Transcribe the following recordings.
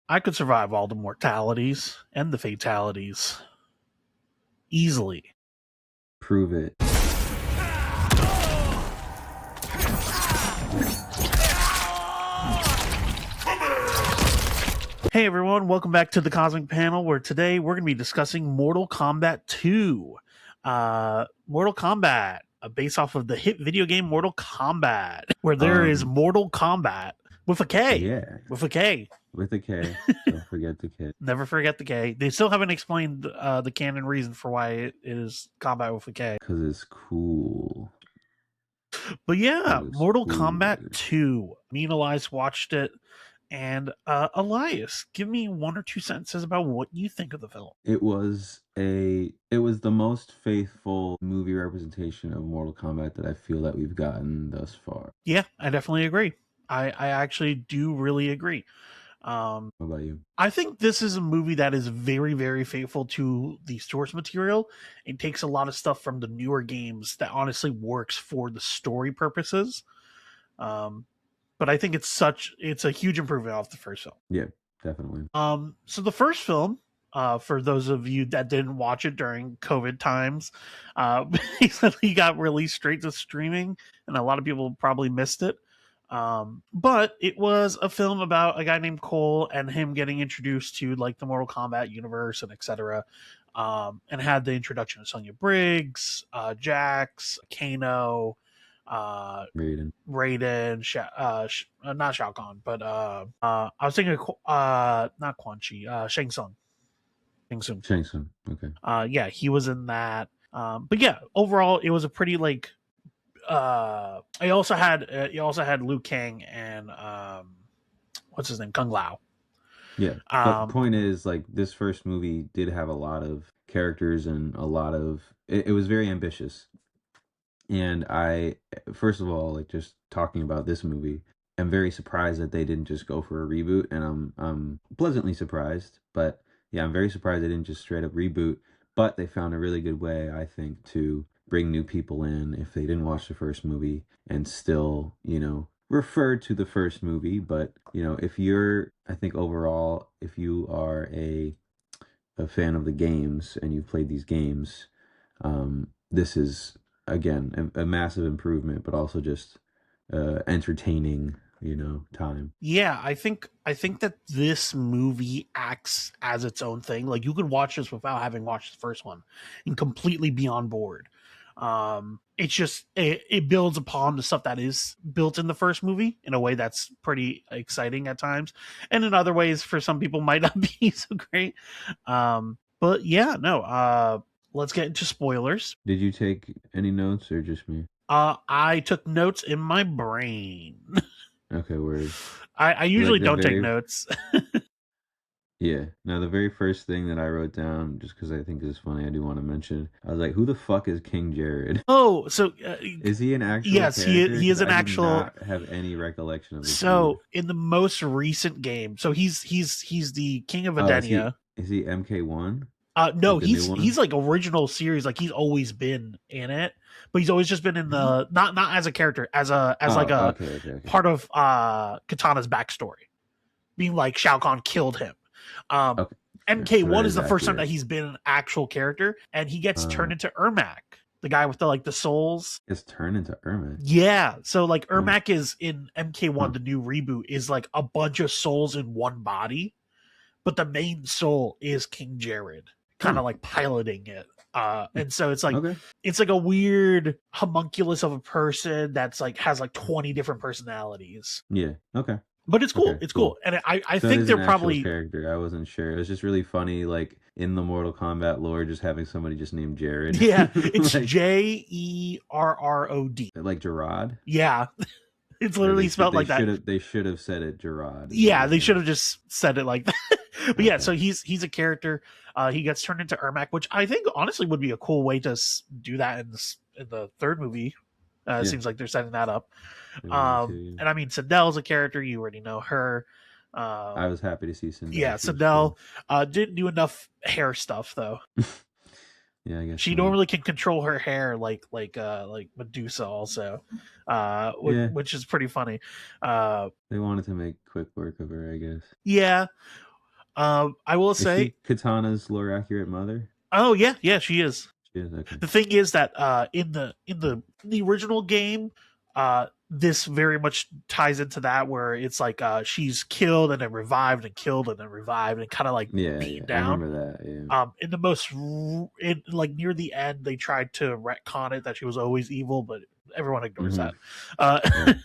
I could survive all the mortalities and the fatalities easily. Prove it. Hey everyone, welcome back to the Cosmic Panel, where today we're going to be discussing Mortal Kombat 2. Mortal Kombat, based off of the hit video game Mortal Kombat, where there is Mortal Kombat with a K. Yeah. With a K. With a K. Don't forget the K. Never forget the K. They still haven't explained the canon reason for why it is combat with a K. Because it's cool. But yeah, Mortal cool. Kombat 2. Me and Elias watched it. And Elias, give me 1 or 2 sentences about what you think of the film. It was the most faithful movie representation of Mortal Kombat that I feel that we've gotten thus far. Yeah, I definitely agree. I actually do really agree. What about you? I think this is a movie that is very, very faithful to the source material. It takes a lot of stuff from the newer games that honestly works for the story purposes. But I think it's a huge improvement off the first film. Yeah, definitely. So the first film, for those of you that didn't watch it during COVID times, basically got released straight to streaming, and a lot of people probably missed it. But it was a film about a guy named Cole and him getting introduced to like the Mortal Kombat universe and etc. And had the introduction of Sonya Briggs, Jax, Kano, Raiden, not Shao Kahn, but I was thinking not Quan Chi, Shang Tsung. Okay. Yeah, he was in that. But yeah, overall, it was a pretty like. I also had Liu Kang and what's his name, Kung Lao. Yeah, but point is, like, this first movie did have a lot of characters and a lot of it was very ambitious. And I, first of all, like, just talking about this movie, I'm very surprised that they didn't just go for a reboot, and I'm pleasantly surprised. But yeah, I'm very surprised they didn't just straight up reboot. But they found a really good way, I think, to bring new people in if they didn't watch the first movie and still, refer to the first movie. But if you're, I think overall, if you are a fan of the games and you've played these games, this is again a massive improvement, but also just entertaining time. Yeah, I think that this movie acts as its own thing. Like, you could watch this without having watched the first one and completely be on board. It's just it builds upon the stuff that is built in the first movie in a way that's pretty exciting at times, and in other ways for some people might not be so great. But yeah, no, let's get into spoilers. Did you take any notes or just me? I took notes in my brain. Okay, word. I usually don't take notes. Yeah. Now, the very first thing that I wrote down, just because I think this is funny, I do want to mention, I was like, who the fuck is King Jared? Oh, so... is he an actual Yes, character? he is an actual... I do not have any recollection of this. So, in the most recent game, so he's the King of Edenia. Is he MK1? No, like he's like original series, like he's always been in it, but he's always just been in the not as a character, as okay. Part of Katana's backstory, being like Shao Kahn killed him. Okay. MK1 is the first time that he's been an actual character, and he gets turned into Ermac, the guy with the souls. It's turned into Ermac. Yeah, so like Ermac is in MK1, the new reboot, is like a bunch of souls in one body, but the main soul is King Jared, kind of like piloting it. And so it's like it's like a weird homunculus of a person that's like has like 20 different personalities. Yeah. Okay. But it's cool. It's cool. And I think they're probably character. I wasn't sure. It was just really funny, like in the Mortal Kombat lore, just having somebody just named Jared. Yeah, it's like, Jerrod. Like Gerard. Yeah. It's literally spelled like that. They should have said it Gerard. Yeah, they should have just said it like that. But yeah, so he's a character. He gets turned into Ermac, which I think honestly would be a cool way to do that in the third movie. It seems like they're setting that up. And I mean, Sindel is a character. You already know her. I was happy to see Sindel. Yeah, Sindel didn't do enough hair stuff though. Yeah, I guess she normally can control her hair like Medusa also, which is pretty funny. They wanted to make quick work of her, I guess. Yeah, I will Is say, she Katana's lore accurate mother? oh yeah, she is. She is, okay. The thing is that in the original game, this very much ties into that where it's like she's killed and then revived and killed and then revived and kind of like Yeah, beaten yeah, I down. remember that. Yeah. In the most in like near the end, they tried to retcon it that she was always evil, but everyone ignores Hmm. that. Uh, Right.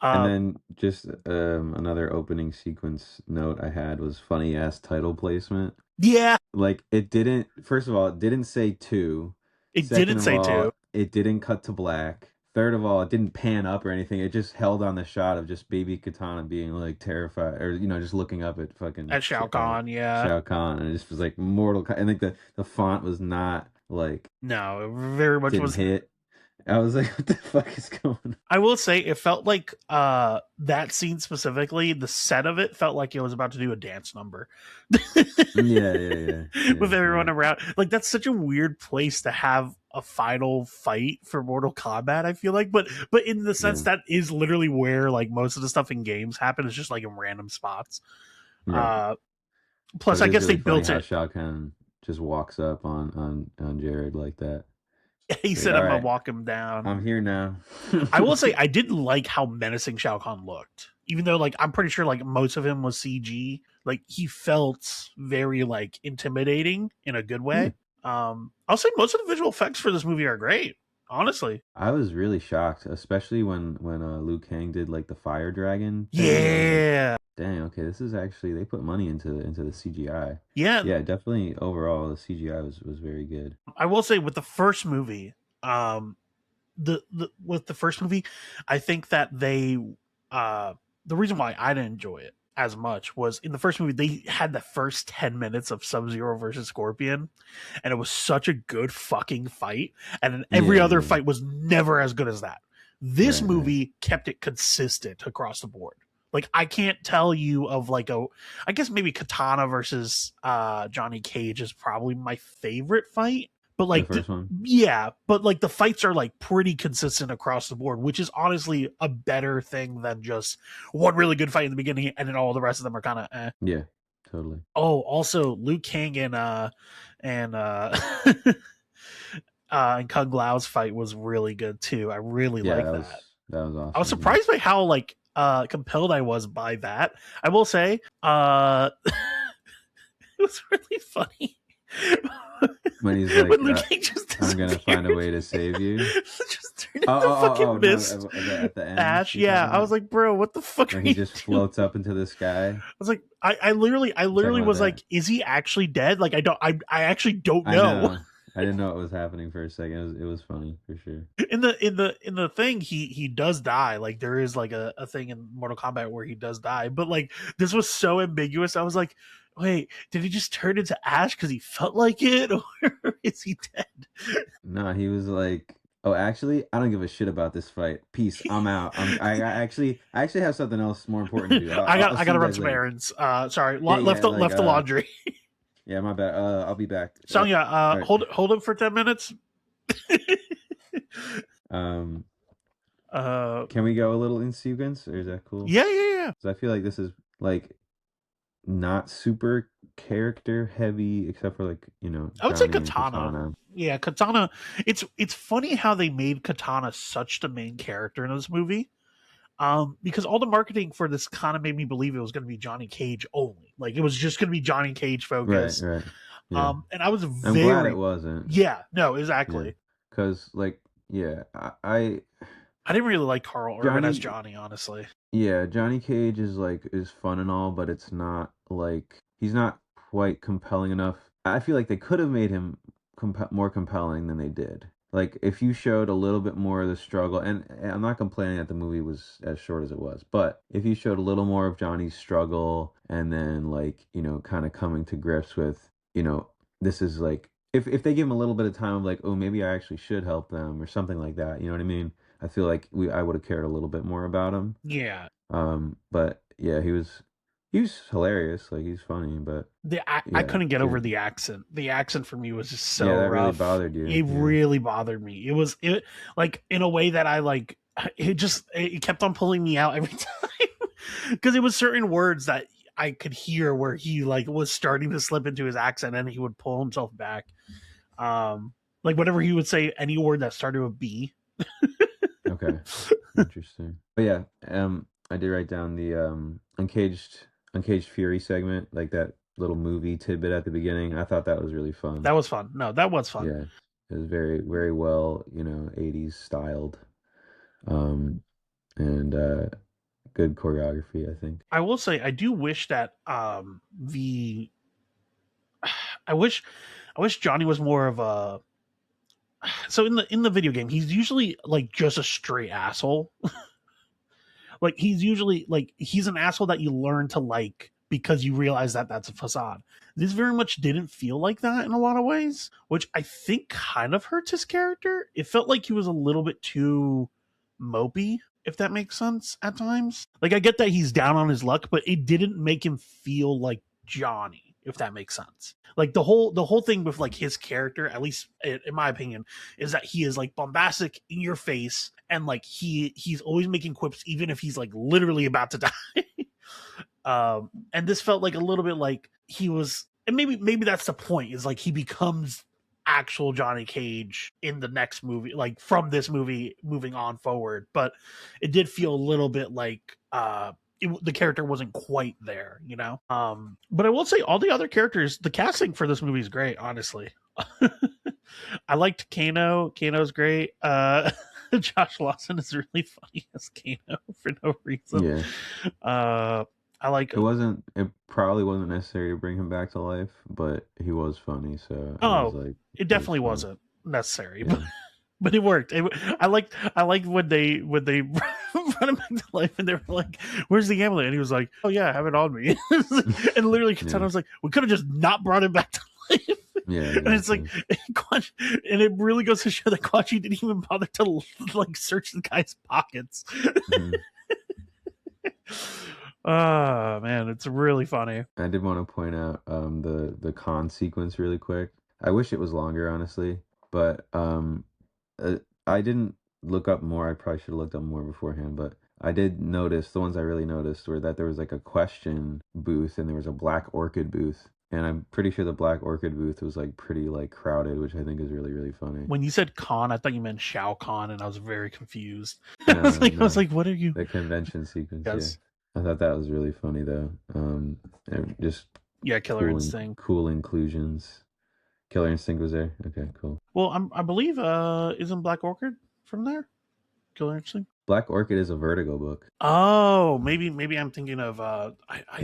And uh, then just another opening sequence note I had was funny ass title placement. yeah, Like it didn't, first of all, it didn't say two. it Second didn't of say to all, it didn't cut to black. Third of all, it didn't pan up or anything. It just held on the shot of just baby Katana being like terrified or just looking up at fucking at Shao Kahn. Yeah, Shao Kahn, and it just was like Mortal I think the font was not like no, it very much didn't was. hit. I was like, what the fuck is going on? I will say it felt like that scene specifically, the set of it felt like it was about to do a dance number. Yeah, yeah, yeah, yeah. With everyone Right. around. Like that's such a weird place to have a final fight for Mortal Kombat, I feel like. But in the sense Yeah. that is literally where like most of the stuff in games happen, is just like in random spots. Right. Uh But plus it I is guess they really funny built how it. Shao Kahn just walks up on Jared like that. He Like, said all I'm gonna right, walk him down. I'm here now. I will say I didn't like how menacing Shao Kahn looked. Even though like I'm pretty sure like most of him was CG, like he felt very like intimidating in a good Yeah. way. I'll say most of the visual effects for this movie are great, honestly. I was really shocked, especially when Liu Kang did like the fire dragon thing. I was like, Yeah. dang, okay, this is actually they put money into the CGI. Yeah, Yeah, definitely overall the CGI was very good. I will say with the first movie, um the with the first movie, I think that they the reason why I didn't enjoy it as much was in the first movie they had the first 10 minutes of Sub-Zero versus Scorpion, and it was such a good fucking fight, and then every Yeah, other yeah. fight was never as good as that. This Right, right. movie kept it consistent across the board. Like I can't tell you of like a, I guess maybe Katana versus Johnny Cage is probably my favorite fight, but The like first one. yeah, but like the fights are like pretty consistent across the board, which is honestly a better thing than just one really good fight in the beginning and then all the rest of them are kind of eh. Yeah, totally. Oh, also Liu Kang and and Kung Lao's fight was really good too. I really Yeah, like that. that was I was awesome. Yeah. surprised by how like compelled I was by that. I will say it was really funny When he's when like, Liu Kang just I'm gonna find a way to disappears. save you. Just turned Oh, into oh, oh, fucking oh, no, mist. at the end Ash, you're yeah. talking I was about like, bro, what the fuck are when he you just doing? floats up into the sky. I was like, I You're talking literally about was that. like, is he actually dead? Like, I actually don't I know. know. I didn't know what was happening for a second. It was funny for sure. In the thing, he does die. Like, there is like a thing in Mortal Kombat where he does die, but like this was so ambiguous. I was like, wait, did he just turn into Ash because he felt like it, or is he dead? No, he was like, "Oh, actually, I don't give a shit about this fight. Peace. I'm out. I actually have something else more important to do. I'll I see gotta you run guys some later." errands. Sorry, Yeah, left yeah. Like, left the laundry. yeah, my bad. I'll be back. Sonya, All right. hold him for 10 minutes. Um, uh, can we go a little in sequence, or is that cool? yeah. So I feel like this is like not super character heavy, except for like I would say Johnny and Katana. Katana. Yeah, Katana. It's funny how they made Katana such the main character in this movie. Because all the marketing for this kind of made me believe it was going to be Johnny Cage only. Like it was just going to be Johnny Cage Right, focused. right. Yeah. And I was I'm glad it very, wasn't. yeah, no, Yeah. exactly. Cause like, yeah, I I didn't really like Carl Urban as Johnny, Johnny, honestly. yeah, Johnny Cage is fun and all, but it's not like he's not quite compelling enough. I feel like they could have made him more compelling than they did. Like if you showed a little bit more of the struggle, and I'm not complaining that the movie was as short as it was, but if you showed a little more of Johnny's struggle, and then like kind of coming to grips with this is like if they give him a little bit of time of like, oh, maybe I actually should help them or something like that, you know what I mean? I feel like I would have cared a little bit more about him. Yeah, But yeah, he was hilarious, like he's funny, but I yeah, couldn't get over the accent. The accent for me was just so yeah, that really rough. bothered you. It Yeah. really bothered me. It like in a way that I like. It kept on pulling me out every time because it was certain words that I could hear where he like was starting to slip into his accent, and he would pull himself back. Like whenever he would say any word that started with B. Okay. Interesting. But yeah, I did write down the Uncaged Fury segment, like that little movie tidbit at the beginning. I thought that was really fun. That was fun. No, that was fun. Yeah. It was very, very well, 80s styled. Um, and good choreography, I think. I will say I do wish that the I wish Johnny was more of a so in the video game he's usually like just a straight asshole. Like he's usually like he's an asshole that you learn to like because you realize that that's a facade. This very much didn't feel like that in a lot of ways, which I think kind of hurts his character. It felt like he was a little bit too mopey, if that makes sense at times. Like I get that he's down on his luck, but it didn't make him feel like Johnny, if that makes sense. Like the whole thing with like his character, at least in my opinion, is that he is like bombastic in your face, and like he's always making quips even if he's like literally about to die. And this felt like a little bit like he was, and maybe that's the point, is like he becomes actual Johnny Cage in the next movie, like from this movie moving on forward. But it did feel a little bit like the character wasn't quite there, you know. But I will say all the other characters, the casting for this movie is great, honestly. I liked Kano. Kano's great. Josh Lawson is really funny as Kano for no reason. Yeah. I like it probably wasn't necessary to bring him back to life, but he was funny, so I was like, it definitely wasn't necessary. Yeah. But it worked. I liked when they run him back to life, and they were like, "Where's the amulet?" And he was like, "Oh yeah, I have it on me." And literally, Katana was like, "We could have just not brought him back to life." Yeah, and it's like, and it really goes to show that Quan Chi didn't even bother to like search the guy's pockets. Mm-hmm. Oh man, it's really funny. I did want to point out the con sequence really quick. I wish it was longer, honestly, but I didn't look up more. I probably should have looked up more beforehand, but I did notice, the ones I really noticed were that there was like a question booth and there was a Black Orchid booth. And I'm pretty sure the Black Orchid booth was like pretty like crowded, which I think is really, really funny. When you said con, I thought you meant Shao Kahn, and I was very confused. No, I was like, what are you? The convention sequence. Yes. Yeah. I thought that was really funny though. Just Killer Instinct. Cool inclusions. Killer Instinct was there. Okay, cool. Well, I believe isn't Black Orchid from there? Killer Instinct. Black Orchid is a Vertigo book. Oh, maybe I'm thinking of I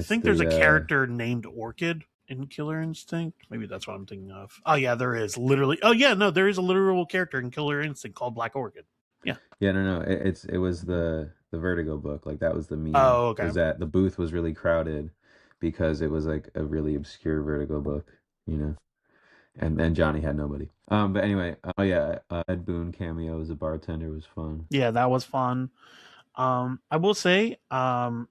think there's a character named Orchid in Killer Instinct. Maybe that's what I'm thinking of. Oh yeah, there is literally. Oh yeah, no, there is a literal character in Killer Instinct called Black Orchid. Yeah. Yeah, no. It was the Vertigo book. Like that was the meme. Oh, okay. Was that the booth was really crowded because it was like a really obscure Vertigo book, you know. And then Johnny had nobody. But anyway, Ed Boon cameo as a bartender was fun. Yeah, that was fun. I will say, I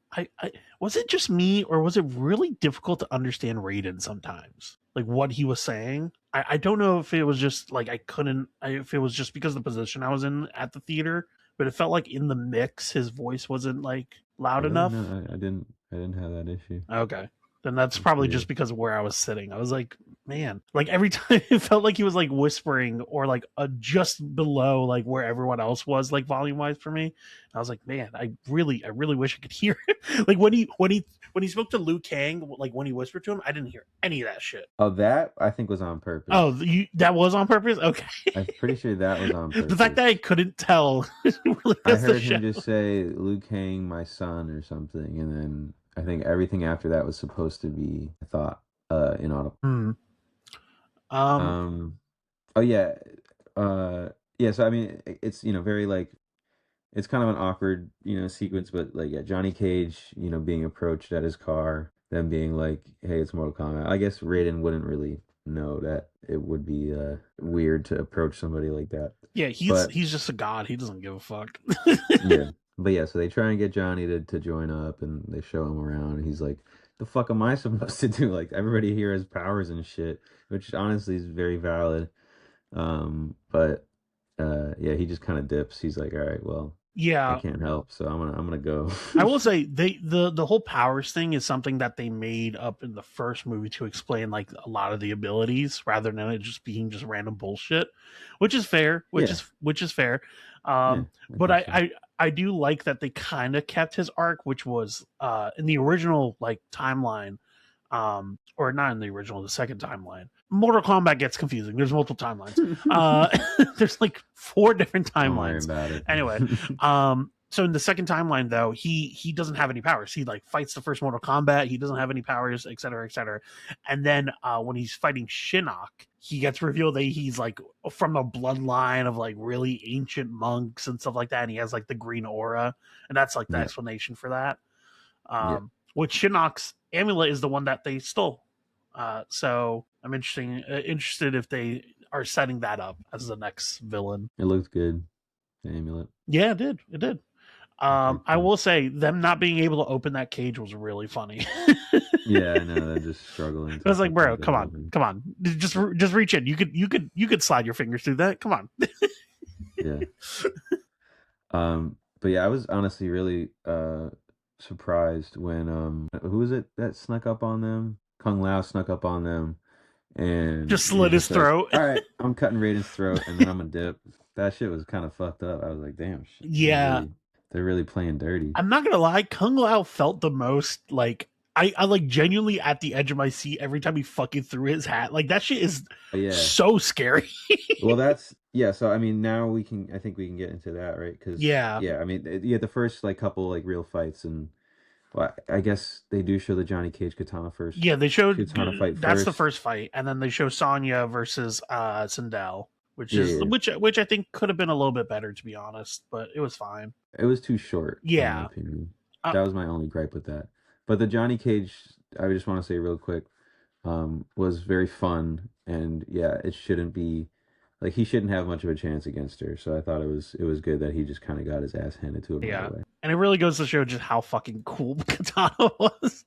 was it just me, or was it really difficult to understand Raiden sometimes? Like what he was saying. I don't know if it was just like if it was just because of the position I was in at the theater, but it felt like in the mix his voice wasn't like loud enough. No, I didn't have that issue. Okay. Then that's probably just because of where I was sitting. I was like, man, like every time it felt like he was like whispering, or like just below like where everyone else was, like volume wise for me. And I was like, man, I really wish I could hear it. Like when he spoke to Liu Kang, like when he whispered to him, I didn't hear any of that shit. Oh, that I think was on purpose. Oh, that was on purpose? Okay. I'm pretty sure that was on purpose. The fact that I couldn't tell. Really, I heard him just say Liu Kang, my son, or something, and then I think everything after that was supposed to be, I thought, inaudible. Oh yeah. Yeah, so I mean it's very like, it's kind of an awkward, sequence, but like Johnny Cage, being approached at his car, then being like, hey, it's Mortal Kombat. I guess Raiden wouldn't really know that it would be weird to approach somebody like that. Yeah, he's just a god. He doesn't give a fuck. Yeah. But yeah, so they try and get Johnny to join up, and they show him around, and he's like, the fuck am I supposed to do? Like, everybody here has powers and shit, which honestly is very valid. But yeah, he just kind of dips. He's like, all right, well, I Yeah, can't help. So I'm gonna go. I will say the whole powers thing is something that they made up in the first movie to explain like a lot of the abilities rather than it just being just random bullshit, which is fair, Yeah, which is fair. yeah, Um, I but think so. I do like that they kind of kept his arc, which was in the original like timeline, or not in the original, the second timeline. Mortal Kombat gets confusing. There's multiple timelines. Uh, there's like four different Don't worry timelines. about it. Anyway, so in the second timeline though, he doesn't have any powers. He like fights the first Mortal Kombat. He doesn't have any powers, etc., etc. And then when he's fighting Shinnok, he gets revealed that he's like from a bloodline of like really ancient monks and stuff like that. And he has like the green aura, and that's like the Yeah, explanation for that. yeah. Which Shinnok's amulet is the one that they stole. So I'm interested if they are setting that up as the next villain. It looked good. The amulet. Yeah, it did. It did. Okay, I cool. will say them not being able to open that cage was really funny. Yeah, I know. They're just struggling I to was like, fucking bro, get it come on, open. come on, just reach in. You could slide your fingers through that. Come on. Yeah. But yeah, I was honestly really surprised when who was it that snuck up on them? Kung Lao snuck up on them, and Just he was slit his just like, throat. "All right, I'm cutting Raiden's throat, and then I'm gonna dip." That shit was kind of fucked up. I was like, "Damn, shit, Yeah, they're really playing dirty." I'm not gonna lie. Kung Lao felt the most like I like genuinely at the edge of my seat every time he fucking threw his hat. Like that shit is But yeah, so scary. well, that's yeah. So I mean, now we can. I think we can get into that, right? Because Yeah, yeah, I mean, yeah, the first like couple like real fights, and well, I guess they do show the Johnny Cage yeah. They showed katana fight that's the first. first fight, and then they show Sonya versus Sindel, Yeah, yeah, yeah. which I think could have been a little bit better to be honest, but it was fine. It was too short, in my Yeah, opinion. uh, That was my only gripe with that. But the Johnny Cage, I just want to say real quick, was very fun, and yeah, it shouldn't be like he shouldn't have much of a chance against her. So I thought it was good that he just kind of got his ass handed to him right yeah. away. And it really goes to show just how fucking cool Katana was.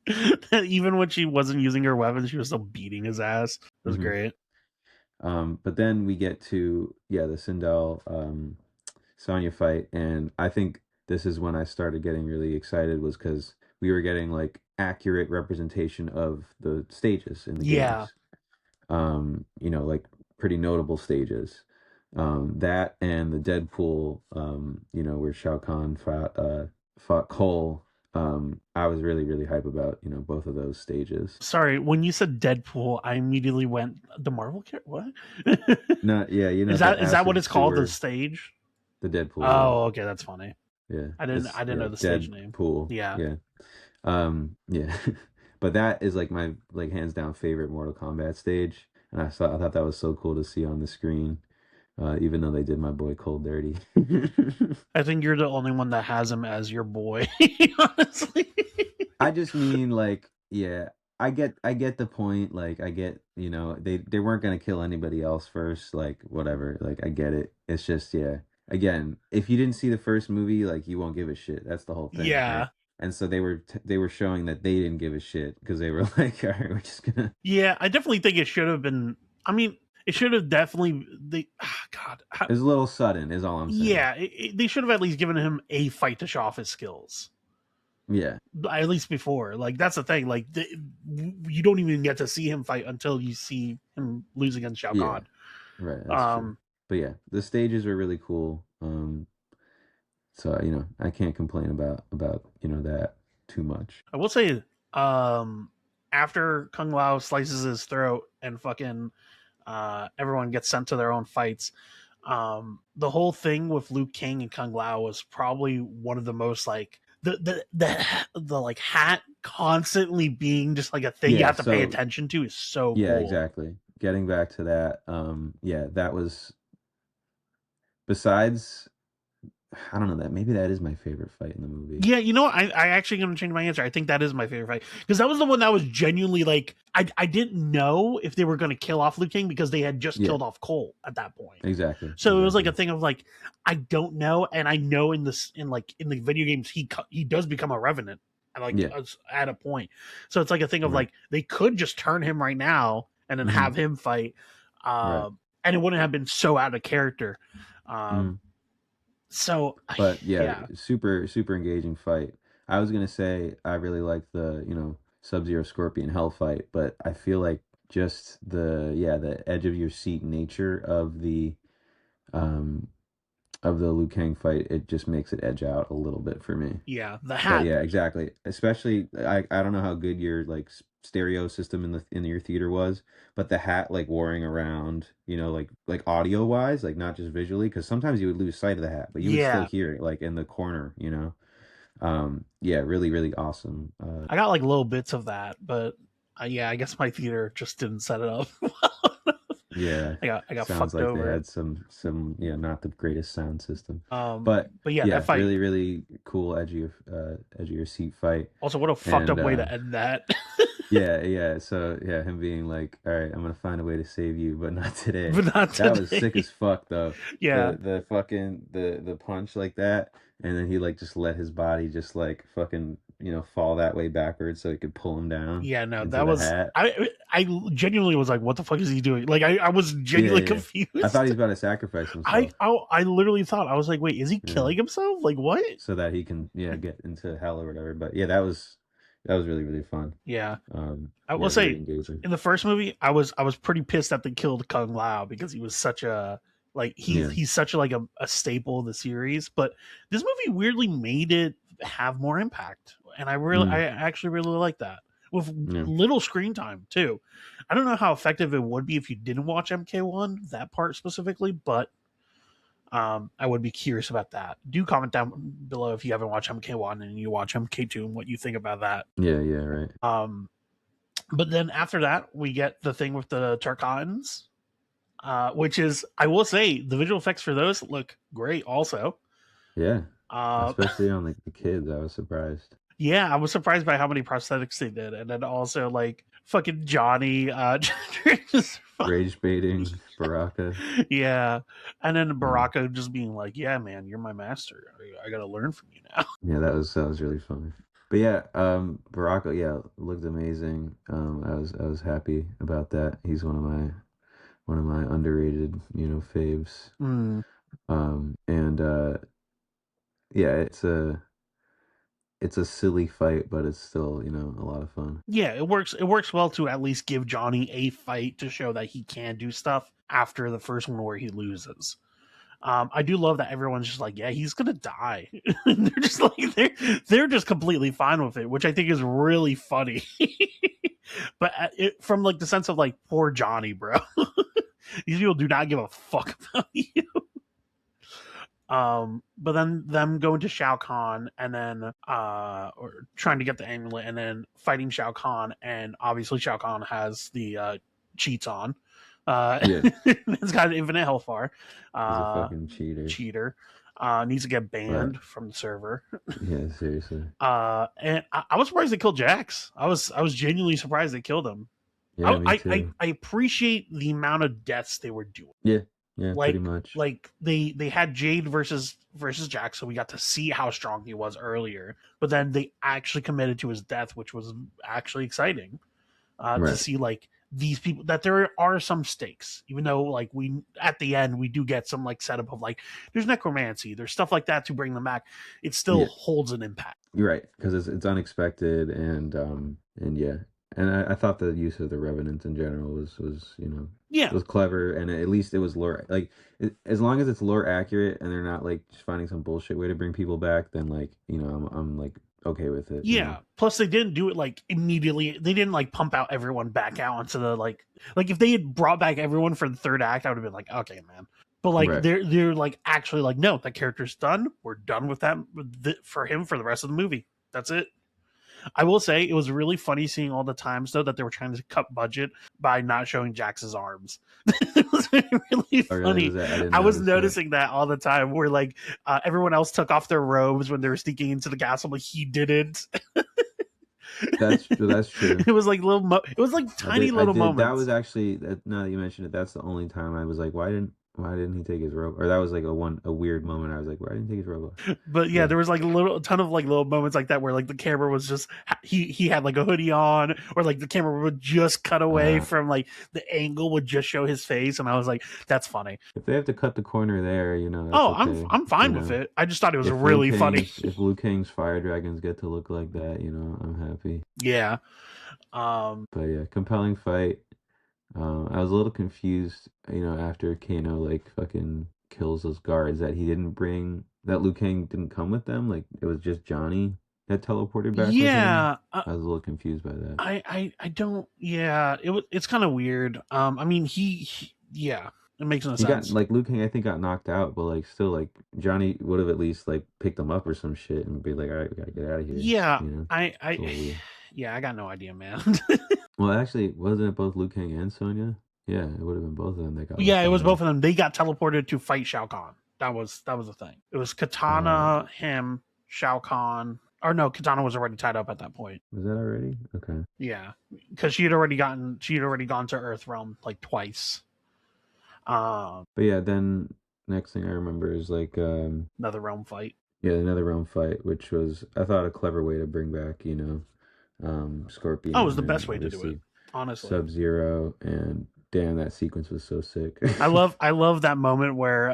That even when she wasn't using her weapons, she was still beating his ass. It was Hmm. great. But then we get to yeah the Sindel Sonya fight, and I think this is when I started getting really excited was because we were getting like accurate representation of the stages in the Yeah. games. You know, like pretty notable stages. That and the Deadpool, you know, where Shao Kahn fought Cole. I was really, really hype about, you know, both of those stages. Sorry, when you said Deadpool, I immediately went the Marvel character. What No, yeah, you know, the is that what acid it's called? The sewer, stage? the Deadpool, yeah. Oh, okay, that's funny. Yeah. I It's didn't yeah, know the stage name. Deadpool. Yeah, Yeah. Yeah. But that is like my like hands down favorite Mortal Kombat stage. And I thought that was so cool to see on the screen. Even though they did my boy Cold dirty. I think you're the only one that has him as your boy. Honestly, I just mean like, yeah, I get the point. Like I get, you know, they weren't gonna kill anybody else first, like whatever. Like I get it. It's just yeah. Again, if you didn't see the first movie, like you won't give a shit. That's the whole thing, right? yeah, And so they were showing that they didn't give a shit because they were like, all right, we're just gonna. yeah. I definitely think it should have been. I mean, it should have definitely. God, It was a little sudden, is all I'm saying. yeah, they should have at least given him a fight to show off his skills. Yeah, At least before, like that's the thing. Like you don't even get to see him fight until you see him lose against Shao yeah, Kahn. right. That's true. Um, But yeah, the stages were really cool. So you know, I can't complain about you know that too much. I will say, after Kung Lao slices his throat and fucking everyone gets sent to their own fights. The whole thing with Liu Kang and Kung Lao was probably one of the most like the like hat constantly being just like a thing you Yeah. have to pay So attention to is so yeah, cool. exactly. Getting back to that, yeah, that was besides I don't know that maybe that is my favorite fight in the movie. Yeah, you know, I actually going to change my answer. I think that is my favorite fight because that was the one that was genuinely like I didn't know if they were going to kill off Liu Kang because they had just Yeah, killed off Cole at that point. exactly, So it was like a exactly. thing of like I don't know, and I know in the video games he does become a revenant at like Yeah, at a point. So it's like a thing of right. like they could just turn him right now and then Hmm. have him fight, Right. and it wouldn't have been so out of character. Um, Mm. So But yeah, yeah, super engaging fight. I was gonna say I really like the, Sub-Zero Scorpion Hell fight, but I feel like just the edge of your seat nature um of the Liu Kang fight, it just makes it edge out a little bit for me. yeah, the But hat. yeah, exactly. Especially, I don't know how good your like stereo system in your theater was, but the hat like whirring around, like audio wise, like not just visually, because sometimes you would lose sight of the hat, but you would still Yeah, hear it like in the corner. Yeah, really, really awesome. I got like little bits of that, but yeah, I guess my theater just didn't set it up. Yeah, I got sounds fucked like they over. had some yeah, not the greatest sound system, Um, but but yeah, that yeah, fight. really, really cool edge of your seat fight, Also, what a fucked and up way to end that. yeah, yeah. So yeah, him being like, "All right, I'm gonna find a way to save you, but not today." But not That was sick as today. fuck, though. Yeah, The fucking the punch like that, and then he like just let his body just like fucking fall that way backwards so he could pull him down yeah, no, into that the was hat. I genuinely was like, what the fuck is he doing? Like, I was Yeah, genuinely yeah. I thought confused. he was about to sacrifice himself. I literally thought I was like, wait, is he Yeah, killing himself? Like what? so that he can get into hell or whatever. But yeah, that was really really fun. Yeah, I Yeah, will very say, engaging. in the first movie, I was pretty pissed that they killed Kung Lao because he was such a like Yeah. he's such like a staple of the series. But this movie weirdly made it have more impact, and I Mm, actually really like that with yeah. little screen time too. I don't know how effective it would be if you didn't watch MK1 that part specifically, but I would be curious about that. Do comment down below if you haven't watched MK1 and you watch MK2 and what you think about that. Yeah, yeah, right. Um, but then after that, we get the thing with the Tarkans, which is, I will say, the visual effects for those look great. Also, Yeah. uh, Especially on like the kids, I was surprised. yeah, I was surprised by how many prosthetics they did, and then also like fucking Johnny, just Rage baiting Baraka. yeah, and then Mm. Baraka just being like, "Yeah, man, you're my master. I gotta learn from you now." Yeah, that was really funny. But yeah, Baraka, yeah, looked amazing. I was happy about that. He's one of my underrated, faves. Mm. And yeah, it's a silly fight, but it's still, a lot of fun. Yeah, it works. It works well to at least give Johnny a fight to show that he can do stuff after the first one where he loses. I do love that everyone's just like, yeah, he's gonna die. They're just like they're just completely fine with it, which I think is really funny. But from like the sense of like poor Johnny, bro. These people do not give a fuck about you. But then them going to Shao Kahn and then or trying to get the amulet and then fighting Shao Kahn, and obviously Shao Kahn has the cheats on. Yeah, It's got infinite hellfire. he's a Uh fucking cheater. cheater. Needs to get But banned from the server. yeah, seriously. And I was surprised they killed Jax. I was genuinely surprised they killed him. Yeah, me too. I appreciate the amount of deaths they were doing. Yeah, yeah, pretty like much. like they had Jade versus Jack, so we got to see how strong he was earlier. But then they actually committed to his death, which was actually exciting to Right. see like these people that there are some stakes, even though like we at the end we do get some like setup of like there's necromancy, there's stuff like that to bring them back. It still Yeah, holds an impact. you're right because it's unexpected and yeah, and I thought the use of the Revenant in general was Yeah, was clever, and at least it was lore like as long as it's lore accurate and they're not like just finding some bullshit way to bring people back, then like I'm like okay with it. yeah. Plus, they didn't do it like immediately. They didn't like pump out everyone back out into the like if they had brought back everyone for the third act, I would have been like, okay, man. But like Right. they're like actually like, no, that character's done. We're done with that for him for the rest of the movie. That's it. I will say it was really funny seeing all the times though that they were trying to cut budget by not showing Jax's arms. It was really Oh, really? funny. I didn't I was notice that. noticing that all the time where like everyone else took off their robes when they were sneaking into the castle, but he didn't. That's true. It was like it was like I tiny did. I little did. That moments. was actually, now that you mentioned it, that's the only time I was like, why didn't why didn't he take his robe? Or that was like a weird moment. I was like, why didn't he take his robe off? But yeah, Yeah. there was like a ton of like little moments like that where like the camera was just he had like a hoodie on, or like the camera would just cut away Uh, from like the angle would just show his face, and I was like, that's funny. if they have to cut the corner there, that's Oh, okay. I'm You fine with know, it. I just thought it was really funny. If Liu Kang's fire dragons get to look like that, I'm happy. Yeah. Um. But yeah, compelling fight. I was a little confused, after Kano like fucking kills those guards that that Liu Kang didn't come with them. Like it was just Johnny that teleported back with him. Yeah. I was a little confused by that. I don't. Yeah. It's kind of weird. I mean, yeah. It makes no He got sense. like Liu Kang, I think, got knocked out, but like still, like Johnny would have at least like picked him up or some shit and be like, "All right, we gotta get out of here." Yeah. It's a little weird. Yeah. I got no idea, man. Well, actually, wasn't it both Liu Kang and Sonya? Yeah, it would have been both of them that got Yeah, left it was both behind. of them. They got teleported to fight Shao Kahn. That was the thing. It was Uh, Katana, him, Shao Kahn. Or no, Katana was already tied up at that point. was that already? Okay. Yeah, because she had already gone to Earth Realm like twice. But yeah, then next thing I remember is like Another realm fight. yeah, another realm fight, which was I thought a clever way to bring back, Oh, it was Scorpion the and best way to do it. obviously Honestly, Sub-Zero, and damn, that sequence was so sick. I love that moment where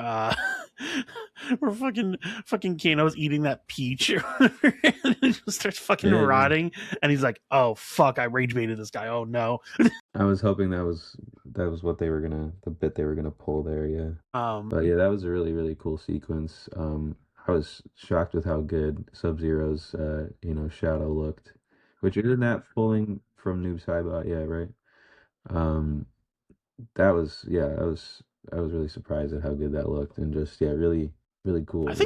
where fucking Kano's eating that peach and it just starts fucking Yeah, yeah. rotting, and he's like, "Oh fuck, I rage baited this guy. Oh no." I was hoping that was what the bit they were gonna pull there, yeah. Um, But yeah, that was a really, really cool sequence. I was shocked with how good Sub-Zero's shadow looked. Which isn't that pulling from Noob Saibot, yeah, right? Um that was yeah, I was really surprised at how good that looked and just yeah, I really think cool that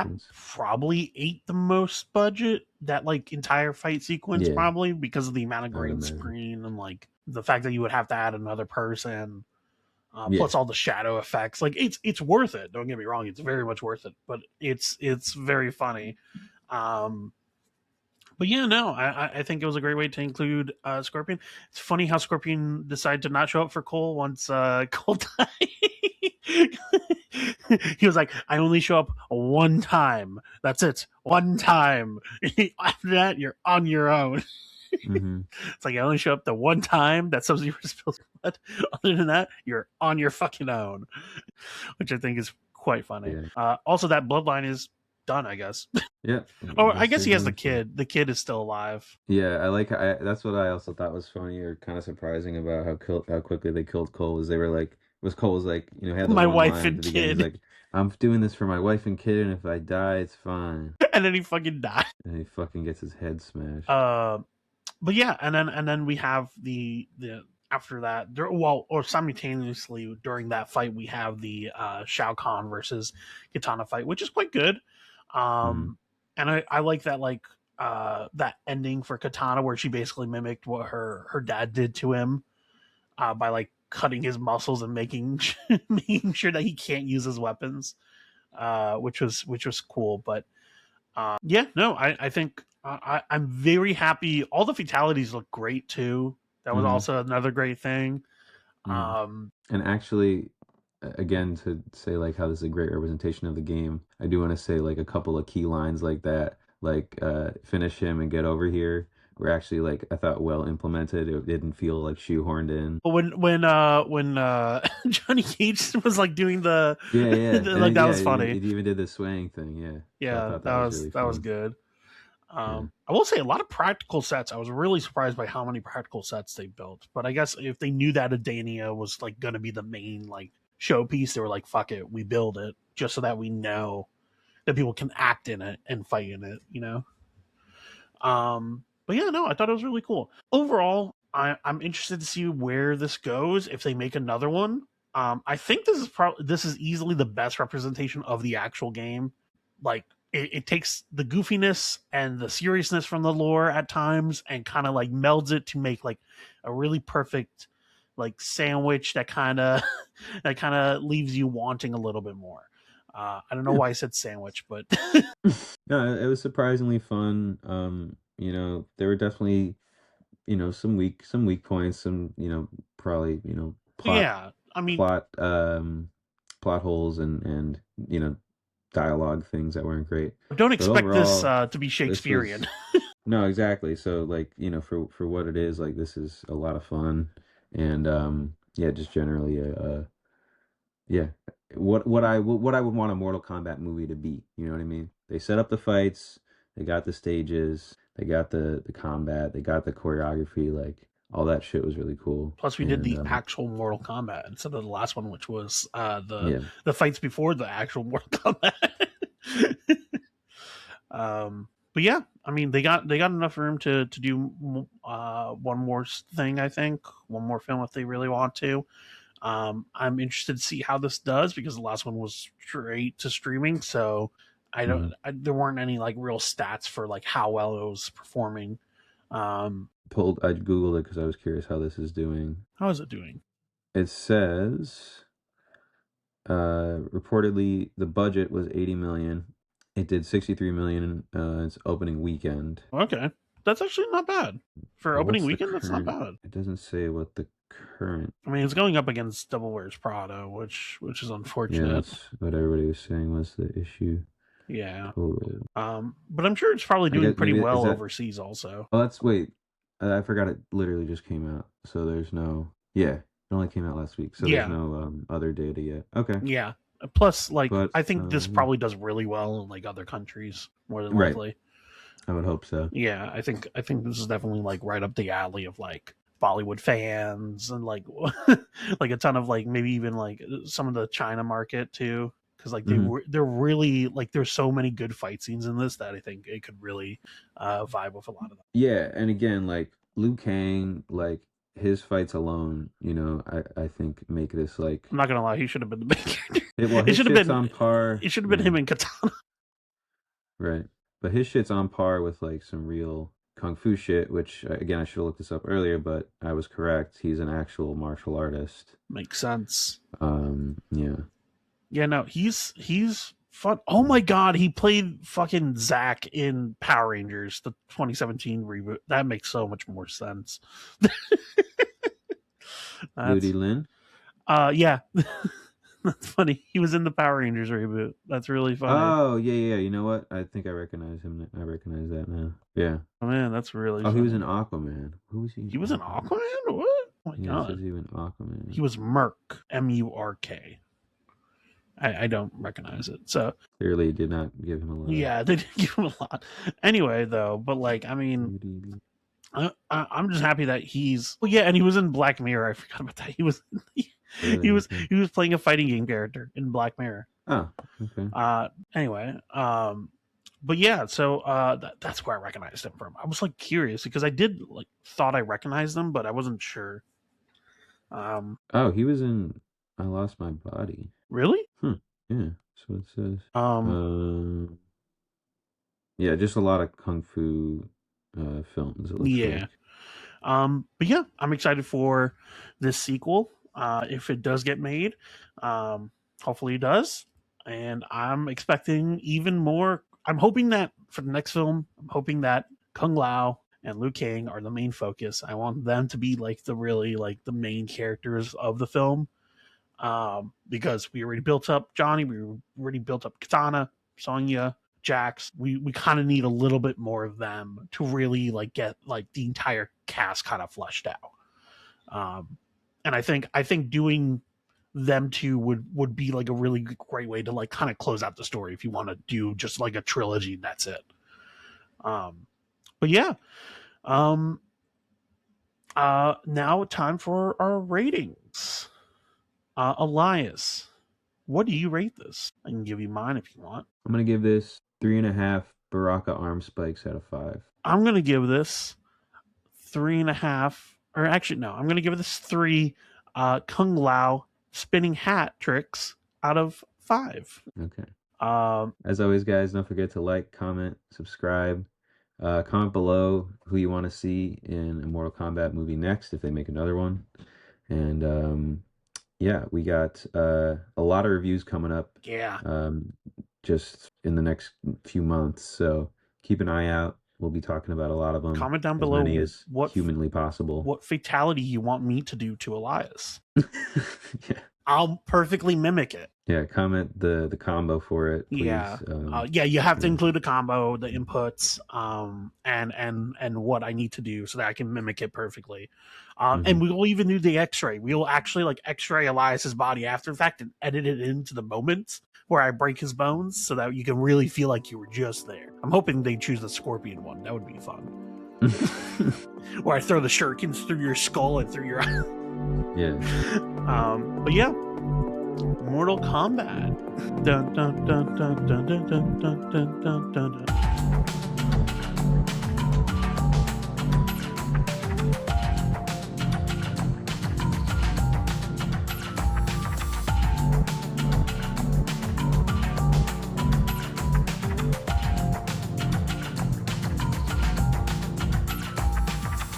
sequence. probably ate the most budget. That like entire fight sequence, Yeah, probably because of the amount of I would green imagine. screen and like the fact that you would have to add another person, Yeah. plus all the shadow effects. Like it's worth it. Don't get me wrong; it's very much worth it. But it's very funny. Um, but yeah, no, I think it was a great way to include Scorpion. It's funny how Scorpion decided to not show up for Cole once Cole died. He was like, I only show up one time. That's it. One time. After that, you're on your own. Mm-hmm. It's like I only show up the one time that Sub-Zero spills blood. Other than that, you're on your fucking own. Which I think is quite funny. Yeah. Also, that bloodline is done, I guess. Yeah. Oh, I I guess guess they're he has the going to. kid. The kid is still alive. Yeah, that's what I also thought was funny or kind of surprising about how quickly they killed Cole was they were like was Cole was like, had the My one wife line at and the beginning. He's kid. like, I'm doing this for my wife and kid, and if I die, it's fine. And then he fucking died. And he fucking gets his head smashed. But yeah, and then we have the after that, well, or simultaneously during that fight, we have the Shao Kahn versus Katana fight, which is quite good. Mm-hmm. And I like that that ending for Katana where she basically mimicked what her dad did to him by like cutting his muscles and making making sure that he can't use his weapons, which was cool. But yeah, no, I think I'm very happy. All the fatalities look great too. That was Mm-hmm. also another great thing. Mm-hmm. Um, And actually, again, to say like how this is a great representation of the game, I do want to say like a couple of key lines like that, like finish him and get over here, were actually like I thought well implemented. It didn't feel like shoehorned in. but when Johnny Cage was like doing Yeah, yeah, and like that yeah, was funny. it even did the swaying thing. Yeah, so I Yeah, thought that was really that was fun. good. Yeah. I will say a lot of practical sets. I was really surprised by how many practical sets they built. But I guess if they knew that Adania was like going to be the main like showpiece, they were like, "Fuck it, we build it just so that we know that people can act in it and fight in it." You know. But yeah, no, I thought it was really cool. Overall, I'm interested to see where this goes if they make another one. I think this is easily the best representation of the actual game. Like it takes the goofiness and the seriousness from the lore at times and kind of like melds it to make like a really perfect like sandwich that kind of that kind of leaves you wanting a little bit more. I don't know Yeah. why I said sandwich, but No, it was surprisingly fun. There were definitely, some weak points, some, probably, yeah, I mean, plot plot holes and dialogue things that weren't great. Don't But expect this overall, to be this Shakespearean. was no, exactly. So like, for what it is, like this is a lot of fun and yeah, just generally yeah, what I would want a Mortal Kombat movie to be. You know what I mean? They set up the fights, they got the stages, they got the combat, they got the choreography, like all that shit was really cool. Plus, we did And the actual Mortal Kombat instead of the last one, which was yeah, the fights before the actual Mortal Kombat. But yeah, I mean, they got enough room to do one more thing. I think one more film if they really want to. I'm interested to see how this does because the last one was straight to streaming, so there weren't any like real stats for like how well it was performing. I googled it because I was curious how this is doing. How is it doing? It says reportedly the budget was 80 million. It did 63 million its opening weekend. Okay, that's actually not bad for But opening what's the weekend. That's not current? bad. It doesn't say what the current. I mean, it's going up against Devil Wears Prada, which is Yeah, unfortunate. that's what everybody was saying was the issue. Yeah. Total. But I'm sure it's probably I doing guess pretty maybe well is that. overseas also. Oh, that's wait. I forgot it literally just came out. So there's no. Yeah, it only came out last week. So there's Yeah. no other data yet. Okay. Yeah. Plus, like, But I think this yeah. probably does really well in like other countries, more than Right. likely. I would hope so. Yeah, I think this is definitely like right up the alley of like Bollywood fans and like like a ton of like maybe even like some of the China market too, because like Hmm. they're really like there's so many good fight scenes in this that I think it could really vibe with a lot of them. Yeah, and again, like Liu Kang, like his fights alone, I think make this like. I'm not gonna lie, he should have been the main character. Well, It his should have shit's been on par. it should have been Yeah, him and Katana. right. But his shit's on par with like some real kung fu shit, which again I should have looked this up earlier, but I was correct. He's an actual martial artist. Makes sense. Yeah. Yeah, no, he's fun. Oh my god, he played fucking Zack in Power Rangers, the 2017 reboot. That makes so much more sense. Ludi That's Lin. yeah. That's funny. He was in the Power Rangers reboot. That's really funny. Oh yeah. You know what? I think I recognize him. I recognize that now. Yeah. Oh man, that's really Oh, he was in funny. Aquaman. Who was he in He was in Aquaman? Aquaman? What? Oh my Yeah, it says god. he was in Aquaman. He was Murk. Murk. I don't recognize it. So Clearly did not give him a lot. yeah, they didn't give him a lot. Anyway, though, but like, I mean, I'm just happy that he's. Well, yeah, and he was in Black Mirror. I forgot about that. He was. He was playing a fighting game character in Black Mirror. Oh, okay. Anyway, but yeah, so that's where I recognized him from. I was like curious because I did like thought I recognized him, but I wasn't sure. Oh, he was in I Lost My Body. Really? Yeah, that's what it says. Um, Yeah, just a lot of kung fu films, it looks yeah. like. But yeah, I'm excited for this sequel. If it does get made, hopefully it does, and I'm expecting even more. I'm hoping that for the next film, I'm hoping that Kung Lao and Liu Kang are the main focus. I want them to be like the really like the main characters of the film, because we already built up Johnny, we already built up Katana, Sonya, Jax. We kind of need a little bit more of them to really like get like the entire cast kind of fleshed out. And I think doing them two would be like a really great way to like kind of close out the story if you want to do just like a trilogy and that's it. But yeah. Now time for our ratings. Elias, what do you rate this? I can give you mine if you want. I'm gonna give this 3.5 Baraka arm spikes out of 5. I'm gonna give this 3.5, or actually no, I'm gonna give this 3 Kung Lao spinning hat tricks out of 5. Okay. As always, guys, don't forget to like, comment, subscribe. Comment below who you want to see in a Mortal Kombat movie next if they make another one. And yeah, we got a lot of reviews coming up. Yeah. Just in the next few months. So keep an eye out. We'll be talking about a lot of them. Comment down as below many as what humanly possible. What fatality you want me to do to Elias. Yeah. I'll perfectly mimic it. Yeah, comment the combo for it, Yeah. please. Yeah, you have to Yeah. include a combo, the inputs, and what I need to do so that I can mimic it perfectly. And we will even do the X-ray. We will actually like X-ray Elias's body after the fact and edit it into the moments where I break his bones so that you can really feel like you were just there. I'm hoping they choose the Scorpion one. That would be fun. Where I throw the shurikens through your skull and through your Yeah. But yeah, Mortal Kombat. Dun, dun, dun, dun, dun, dun, dun, dun, dun, dun, dun.